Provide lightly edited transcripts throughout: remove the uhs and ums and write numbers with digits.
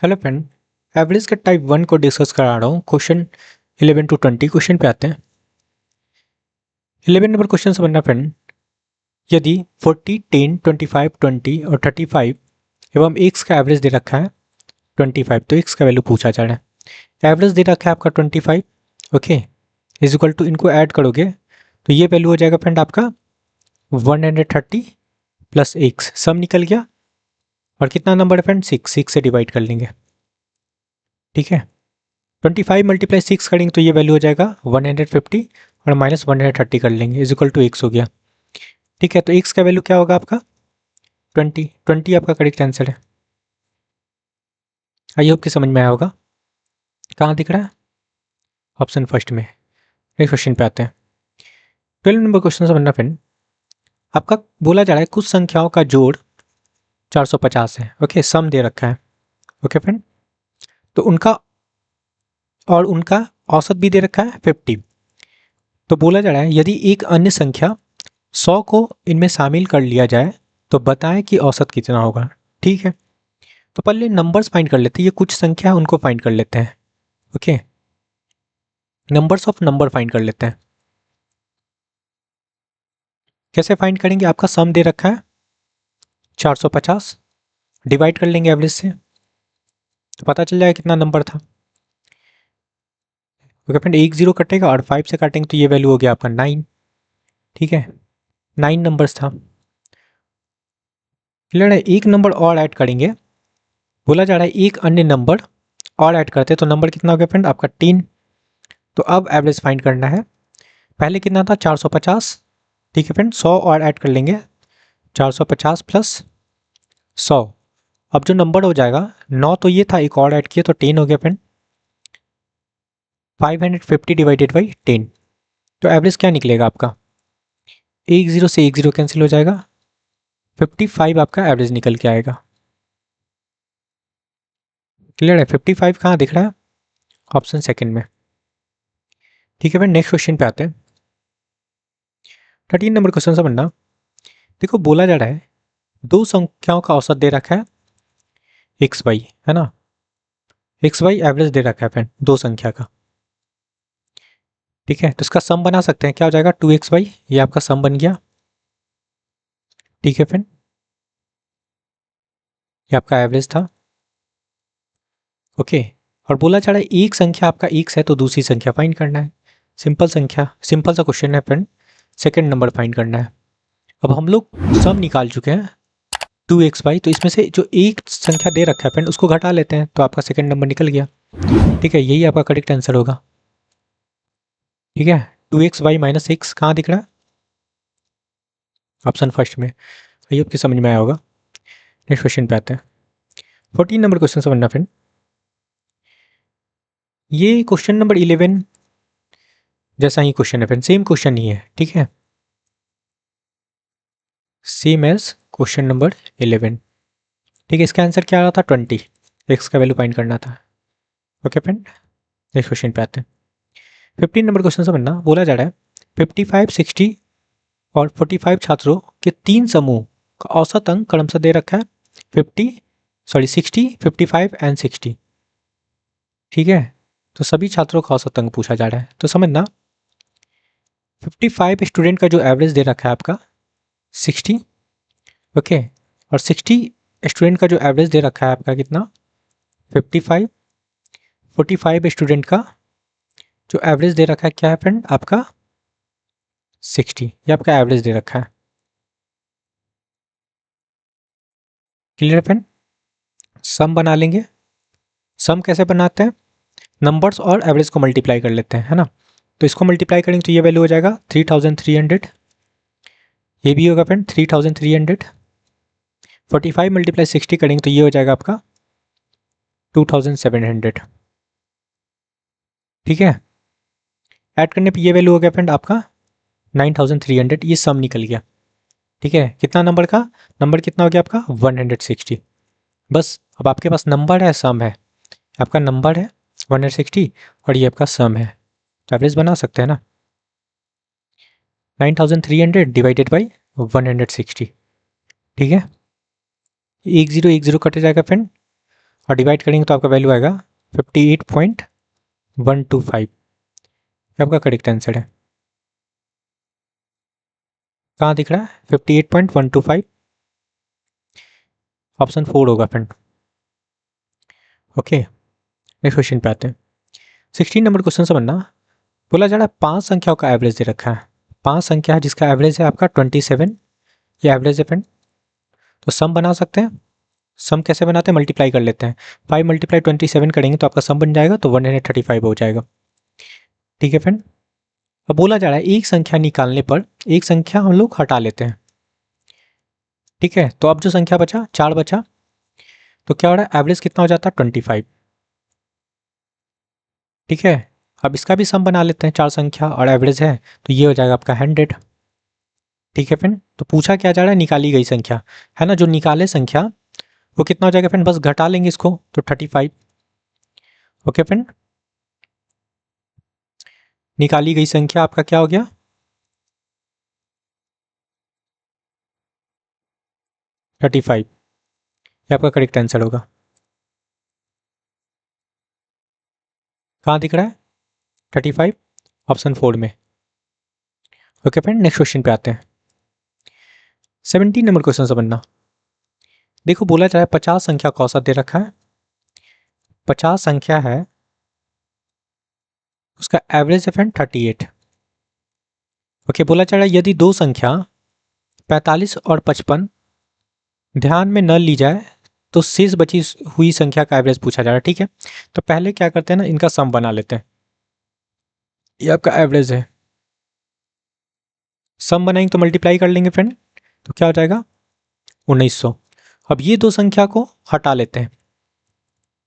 Hello friend. Average के type 1 को discuss करा रहा हूँ। क्वेश्चन 11 to 20 क्वेश्चन पे आते हैं। 11 नंबर क्वेश्चन से बनना फ्रेंड, यदि 40, 10, 25, 20 और 35 एवं एक्स का एवरेज दे रखा है 25, तो एक्स का वैल्यू पूछा जा रहा है। एवरेज दे रखा है आपका 25, ओके, इज इक्वल टू, इनको ऐड करोगे तो ये वैल्यू हो जाएगा फ्रेंड आपका 130 प्लस एक्स, सब निकल गया। और कितना नंबर है फ्रेंड? 6 से डिवाइड कर लेंगे, ठीक है। 25 मल्टीप्लाई 6 करेंगे तो ये वैल्यू हो जाएगा 150 और माइनस 130 कर लेंगे, इज इक्वल टू एक्स हो गया, ठीक है। तो एक्स का वैल्यू क्या होगा आपका? 20 आपका करेक्ट आंसर है। आई होप कि समझ में आया होगा। कहाँ दिख रहा है? ऑप्शन फर्स्ट में। नेक्स्ट क्वेश्चन पे आते हैं। 12 नंबर क्वेश्चन से बनना फ्रेंड, आपका बोला जा रहा है कुछ संख्याओं का जोड़ 450 है, ओके, सम दे रखा है, ओके फ्रेंड। तो उनका औसत भी दे रखा है 50। तो बोला जा रहा है यदि एक अन्य संख्या 100 को इनमें शामिल कर लिया जाए तो बताएं कि औसत कितना होगा, ठीक है। तो पहले नंबर्स फाइंड कर लेते हैं, ये कुछ संख्या है उनको फाइंड कर लेते हैं, okay. Numbers of number find कर लेते हैं। कैसे फाइंड करेंगे? आपका सम दे रखा है 450, डिवाइड कर लेंगे एवरेज से तो पता चल जाएगा कितना नंबर था, ओके फ्रेंड। एक जीरो कटेगा और 5 से काटेंगे तो ये वैल्यू हो गया आपका 9, ठीक है। 9 नंबर्स था। क्लियर है? एक नंबर और ऐड करेंगे, बोला जा रहा है एक अन्य नंबर और ऐड करते तो नंबर कितना हो गया फ्रेंड आपका 10। तो अब एवरेज फाइंड करना है। पहले कितना था? 450, ठीक है फ्रेंड। 100 और ऐड कर लेंगे, 450 प्लस 100। अब जो नंबर हो जाएगा 9, तो ये था, एक और ऐड किया तो 10 हो गया फ्रेंड। 550 डिवाइडेड बाई 10, तो एवरेज क्या निकलेगा आपका? एक जीरो से एक जीरो कैंसिल हो जाएगा, 55 आपका एवरेज निकल के आएगा। क्लियर है? 55 कहाँ दिख रहा है? ऑप्शन सेकंड में, ठीक है फ्रेंड। नेक्स्ट क्वेश्चन पे आते हैं। 13 नंबर क्वेश्चन से बनना, देखो बोला जा रहा है दो संख्याओं का औसत दे रखा है एक्स वाई, है ना। एक्स वाई एवरेज दे रखा है फ्रेंड दो संख्या का, ठीक है। तो इसका सम बना सकते हैं, क्या हो जाएगा? 2xy, ये आपका सम बन गया, ठीक है फ्रेंड। ये आपका एवरेज था, ओके। और बोला जा रहा है एक संख्या आपका x है तो दूसरी संख्या फाइंड करना है। सिंपल संख्या, सिंपल सा क्वेश्चन है फ्रेंड। सेकंड नंबर फाइंड करना है। अब हम लोग सम निकाल चुके हैं 2xy, तो इसमें से जो एक संख्या दे रखा है फ्रेंड उसको घटा लेते हैं तो आपका सेकंड नंबर निकल गया, ठीक है। यही आपका करेक्ट आंसर होगा, ठीक है। 2xy माइनस एक्स कहाँ दिख रहा है? ऑप्शन फर्स्ट में। ये आपकी समझ में आया होगा। नेक्स्ट क्वेश्चन पे आते हैं। 14 नंबर क्वेश्चन से बनना फ्रेंड, ये क्वेश्चन नंबर 11 जैसा ही क्वेश्चन है फ्रेंड, सेम क्वेश्चन ही है, ठीक है, सेम एज क्वेश्चन नंबर 11, ठीक है। इसका आंसर क्या आ रहा था? 20, एक्स का वैल्यू फाइंड करना था, ओके फ्रेंड। नेक्स्ट क्वेश्चन पे आते हैं। 15 नंबर क्वेश्चन से बनना, बोला जा रहा है 55, 60 और 45 छात्रों के तीन समूह का औसत अंक क्रमशः दे रखा है 60, 55 एंड 60, ठीक है। तो सभी छात्रों का औसत अंक पूछा जा रहा है, तो समझना 55 स्टूडेंट का जो एवरेज दे रखा है आपका 60, ओके। और 60 स्टूडेंट का जो एवरेज दे रखा है आपका कितना? 55। 45 स्टूडेंट का जो एवरेज दे रखा है क्या है फ्रेंड आपका? 60, ये आपका एवरेज दे रखा है। Clear friend? सम बना लेंगे। सम कैसे बनाते हैं? नंबर्स और एवरेज को मल्टीप्लाई कर लेते हैं, है ना। तो इसको मल्टीप्लाई करेंगे तो ये वैल्यू हो जाएगा 3300, ये भी होगा फ्रेंड 3300। 45 मल्टीप्लाई 60 करेंगे तो ये हो जाएगा आपका 2700, ठीक है। ऐड करने पे ये वैल्यू हो गया फ्रेंड आपका 9300, ये सम निकल गया, ठीक है। कितना नंबर का? नंबर कितना हो गया आपका? 160। बस अब आपके पास नंबर है, सम है। आपका नंबर है 160 और ये आपका सम है, तो एवरेज बना सकते हैं ना। 9300 डिवाइडेड बाई 160, ठीक है। एक जीरो कट जाएगा फ्रेंड और डिवाइड करेंगे तो आपका वैल्यू आएगा 58.125। आपका करेक्ट आंसर है। कहाँ दिख रहा है? 58.125 ऑप्शन 4 होगा फ्रेंड। ओके, नेक्स्ट क्वेश्चन पे आते हैं। 16 नंबर क्वेश्चन समझना। बोला जा रहा है 5 संख्याओं का एवरेज दे रखा है। 5 संख्या है जिसका एवरेज है आपका 27, ये एवरेज है फ्रेंड। तो सम बना सकते हैं। सम कैसे बनाते हैं? मल्टीप्लाई कर लेते हैं। 5 मल्टीप्लाई 27 करेंगे तो आपका सम बन जाएगा, तो 135 हो जाएगा। ठीक है फ्रेंड। अब बोला जा रहा है एक संख्या निकालने पर एक संख्या हम लोग हटा लेते हैं। ठीक है, तो अब जो संख्या बचा 4 बचा, तो क्या हो रहा है? एवरेज कितना हो जाता है? 25। ठीक है, अब इसका भी सम बना लेते हैं। 4 संख्या और एवरेज है, तो ये हो जाएगा आपका 100। ठीक है फ्रेंड। तो पूछा क्या जा रहा है? निकाली गई संख्या है ना, जो निकाले संख्या वो कितना हो जाएगा फ्रेंड? बस घटा लेंगे इसको, तो 35। ओके फ्रेंड, निकाली गई संख्या आपका क्या हो गया? 35। ये आपका करेक्ट आंसर होगा। कहाँ दिख रहा है? 35 ऑप्शन 4 में। ओके फ्रेंड, नेक्स्ट क्वेश्चन पे आते हैं। 17 नंबर क्वेश्चन समझना। देखो बोला जा रहा है 50 संख्या का औसत दे रखा है। 50 संख्या है, उसका एवरेज है फ्रेंड 38। ओके, बोला जा रहा है यदि दो संख्या 45 और 55 ध्यान में न ली जाए तो शेष बची हुई संख्या का एवरेज पूछा जा रहा है। ठीक है, तो पहले क्या करते हैं ना, इनका सम बना लेते हैं। ये आपका एवरेज है। सम बनाएंगे तो मल्टीप्लाई कर लेंगे फ्रेंड, तो क्या हो जाएगा? 1900। अब ये दो संख्या को हटा लेते हैं।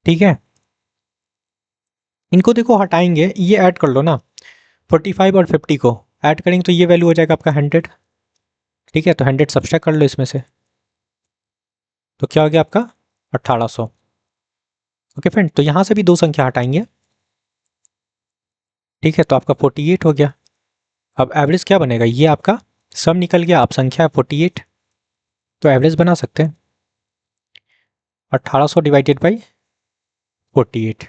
ठीक है, इनको देखो हटाएंगे, ये ऐड कर लो ना, 45 और 50 को ऐड करेंगे तो ये वैल्यू हो जाएगा आपका 100। ठीक है, तो 100 सब्सट्रैक्ट कर लो इसमें से, तो क्या हो गया आपका? 1800। ओके फ्रेंड, तो यहां से भी दो संख्या हटाएंगे। ठीक है, तो आपका 48 हो गया। अब एवरेज क्या बनेगा? ये आपका सम निकल गया, आप संख्या है 48, तो एवरेज बना सकते हैं 1800 डिवाइडेड बाई 48।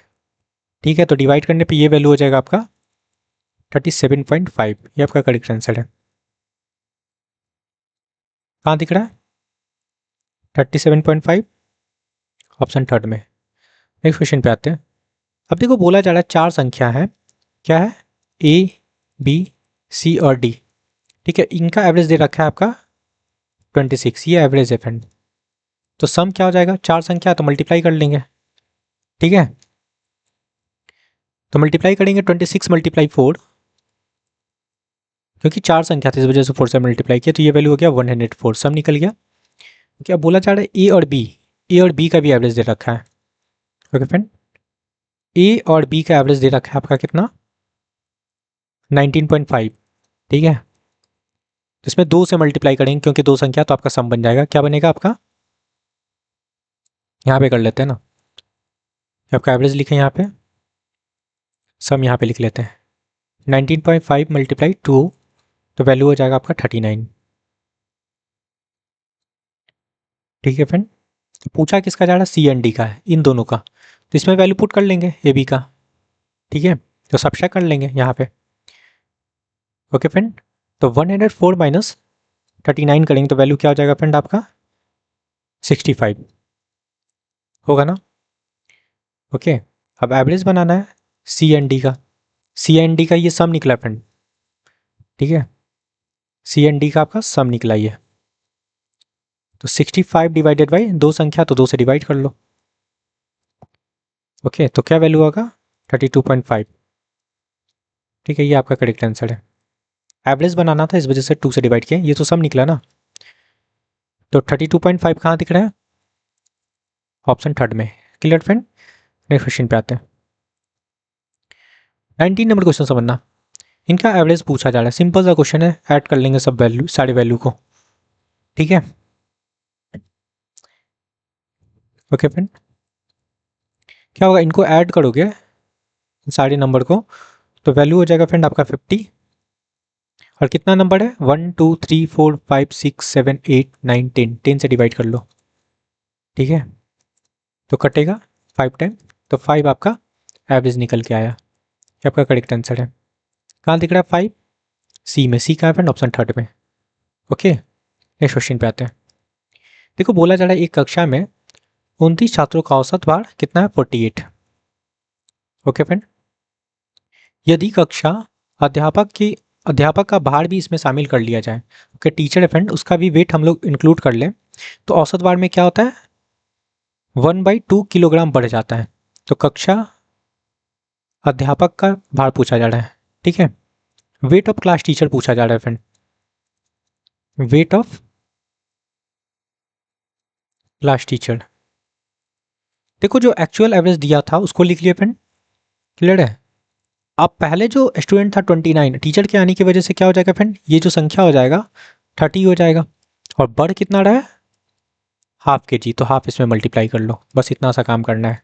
ठीक है, तो डिवाइड करने पे ये वैल्यू हो जाएगा आपका 37.5। ये आपका करेक्ट आंसर है। कहाँ दिख रहा है? 37.5 ऑप्शन 3 में। नेक्स्ट क्वेश्चन पे आते हैं। अब देखो बोला जा रहा है 4 संख्या है, क्या है? ए, बी, सी और डी। ठीक है, इनका एवरेज दे रखा है आपका 26, ये एवरेज है फ्रेंड। तो सम क्या हो जाएगा? 4 संख्या तो मल्टीप्लाई कर लेंगे। ठीक है, तो मल्टीप्लाई करेंगे 26 मल्टीप्लाई 4, क्योंकि 4 संख्या थी इस वजह से 4 से मल्टीप्लाई किया, तो ये वैल्यू हो गया 104। सम निकल गया। क्या बोला जा रहा है? ए और बी का भी एवरेज दे रखा है। ओके फ्रेंड, ए और बी का एवरेज दे रखा है आपका कितना? 19.5। ठीक है, तो इसमें 2 से मल्टीप्लाई करेंगे क्योंकि 2 संख्या, तो आपका सम बन जाएगा। क्या बनेगा आपका? यहाँ पे कर लेते हैं ना, आपका एवरेज लिखें यहाँ पे, सम यहाँ पे लिख लेते हैं। 19.5 मल्टीप्लाई 2, तो वैल्यू हो जाएगा आपका 39। ठीक है फ्रेंड, तो पूछा किसका जा रहा है? सी एंड डी का है, इन दोनों का। तो इसमें वैल्यू पुट कर लेंगे ए बी का। ठीक है, तो सब्ट्रैक्ट कर लेंगे यहाँ पे। ओके फ्रेंड, तो 104 माइनस 39 करेंगे तो वैल्यू क्या हो जाएगा फ्रेंड आपका? 65 होगा ना। ओके, अब एवरेज बनाना है सी एंड डी का। सी एंड डी का ये सम निकला फ्रेंड। ठीक है, सी एंड डी का आपका सम निकला ये। तो 65 डिवाइडेड बाई दो संख्या, तो 2 से डिवाइड कर लो। ओके, तो क्या वैल्यू होगा? 32.5। ठीक है, ये आपका करेक्ट आंसर है। एवरेज बनाना था इस वजह से 2 से डिवाइड किया, ये तो सम निकला ना। तो 32.5 कहाँ दिख रहा है? ऑप्शन 3 में। क्लियर फ्रेंड, नेक्स्ट क्वेश्चन पे आते हैं। 19 नंबर क्वेश्चन समझना। इनका एवरेज पूछा जा रहा है, सिंपल सा क्वेश्चन है, ऐड कर लेंगे सब वैल्यू, सारे वैल्यू को। ठीक है, ओके फ्रेंड, क्या होगा? इनको ऐड करोगे सारे नंबर को, तो वैल्यू हो जाएगा फ्रेंड आपका 50। और कितना नंबर है? 1 2 3 4 5 6 7 8 9 10, 10 से डिवाइड कर लो। ठीक है, तो कटेगा 5 टाइम, तो 5 आपका एवरेज निकल के आया। ये आपका करेक्ट आंसर है। कहाँ दिख रहा है 5? सी में। सी कहाँ है फ्रेंड? ऑप्शन थर्ड में। ओके, नेक्स्ट क्वेश्चन पे आते हैं। देखो बोला जा रहा है एक कक्षा में 29 छात्रों का औसत भार कितना है? 48। ओके फ्रेंड, यदि कक्षा अध्यापक का भार भी इसमें शामिल कर लिया जाए, ओके टीचर है फ्रेंड, उसका भी वेट हम लोग इंक्लूड कर लें, तो औसत भार में क्या होता है? 1/2 किलोग्राम बढ़ जाता है। तो कक्षा अध्यापक का भार पूछा जा रहा है, ठीक है। वेट ऑफ क्लास टीचर पूछा जा रहा है friend. Weight of class teacher, देखो जो एक्चुअल एवरेज दिया था उसको लिख लिए फ्रेंड, क्लियर है। अब पहले जो स्टूडेंट था 29, टीचर के आने की वजह से क्या हो जाएगा फ्रेंड? ये जो संख्या हो जाएगा 30 हो जाएगा। और बढ़ कितना रहा है? हाफ के जी, तो हाफ इसमें मल्टीप्लाई कर लो, बस इतना सा काम करना है,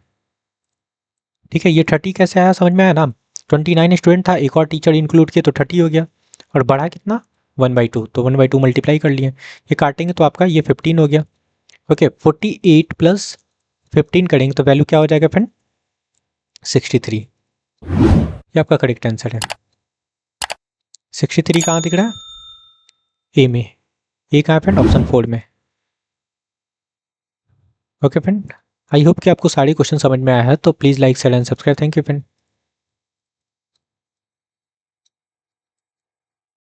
ठीक है। ये 30 कैसे आया समझ में आया ना? 29 स्टूडेंट था, एक और टीचर इंक्लूड किए तो 30 हो गया। और बढ़ा कितना? 1/2, तो 1/2 मल्टीप्लाई कर लिए। ये काटेंगे तो आपका ये 15 हो गया। ओके, 48 प्लस 15 करेंगे तो वैल्यू क्या हो जाएगा फ्रेंड? 63। ये आपका करेक्ट आंसर है। 63 कहाँ दिख रहा है? ए में। ए कहाँ है फ्रेंड? ऑप्शन 4 में। ओके फ्रेंड, आई होप कि आपको सारे क्वेश्चन समझ में आया है, तो please like share and subscribe. Thank you friend.